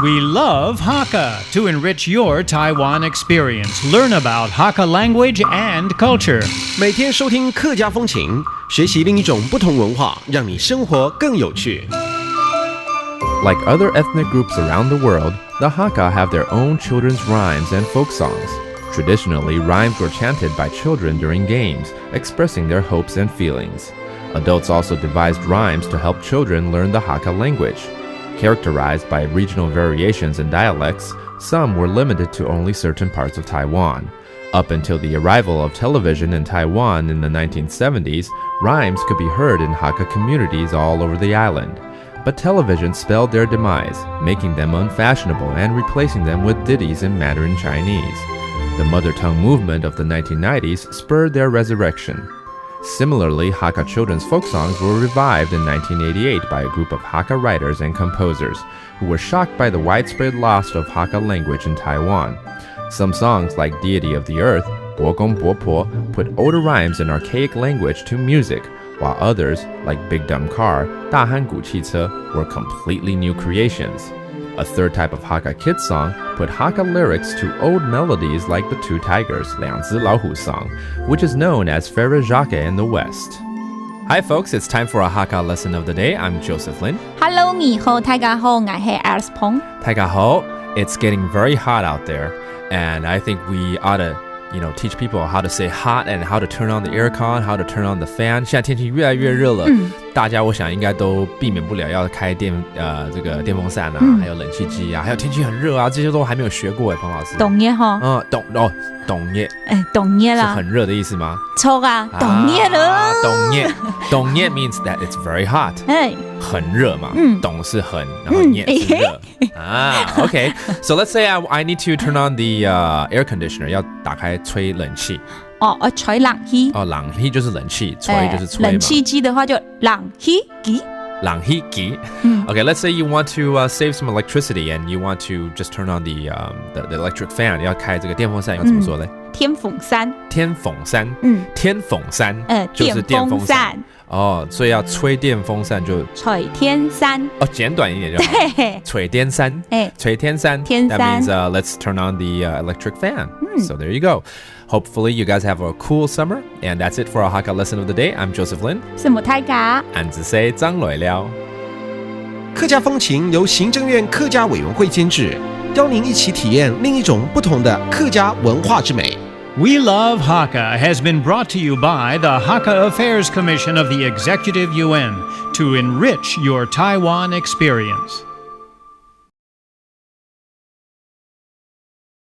We love Hakka to enrich your Taiwan experience. Learn about Hakka language and culture. 每天收听客家风情，学习另一种不同文化，让你生活更有趣。Like other ethnic groups around the world, the Hakka have their own children's rhymes and folk songs. Traditionally, rhymes were chanted by children during games, expressing their hopes and feelings. Adults also devised rhymes to help children learn the Hakka language. Characterized by regional variations and dialects, some were limited to only certain parts of Taiwan. Up until the arrival of television in Taiwan in the 1970s, rhymes could be heard in Hakka communities all over the island. But television spelled their demise, making them unfashionable and replacing them with ditties in Mandarin Chinese. The mother tongue movement of the 1990s spurred their resurrection. Similarly, Hakka children's folk songs were revived in 1988 by a group of Hakka writers and composers who were shocked by the widespread loss of Hakka language in Taiwan. Some songs like Deity of the Earth, Bo Gong Bo Po, put older rhymes in archaic language to music, while others, like Big Dumb Car, Da Han Gu Qi Ce, were completely new creations. A third type of Hakka kids song put Hakka lyrics to old melodies like the Two Tigers, 两只老虎 song, which is known as Ferre Jacques in the West. Hi folks, it's time for a Hakka lesson of the day. I'm Joseph Lin. Hello, 你好，大家好，我係 Alice Pong. 大家好, it's getting very hot out there, and I think we ought to teach people how to say hot and how to turn on the aircon, how to turn on the fan. 现在天气越来越热了，大家我想应该都避免不了要开这个电风扇啊，还有冷气机啊，还有天气很热啊，这些都还没有学过彭老师。懂嘢哈？懂嘢。懂嘢啦。是很热的意思吗？错啊，懂嘢了。懂嘢 means that it's very hot. 很热嘛。懂是很，然后嘢是热。Okay. So let's say I need to turn on the air conditioner. 要打开吹冷气。我吹冷氣。冷氣就是冷氣，吹就是吹嘛。冷氣機的話就冷氣機。冷氣機。Okay, let's say you want to save some electricity and you want to just turn on the electric fan. 要开这个电风扇，要怎么说呢？天风扇。天风扇。天风扇。就是电风扇。所以要吹电风扇就吹天扇。简短一点就好。吹电扇。吹天扇。That means let's turn on the electric fan. So there you go. Hopefully you guys have a cool summer. And that's it for our Hakka lesson of the day. I'm Joseph Lin. 是我太家。俺只say张磊了。客家风情由行政院客家委员会监制，邀您一起体验另一种不同的客家文化之美。We Love Hakka has been brought to you by the Hakka Affairs Commission of the Executive Yuan to enrich your Taiwan experience.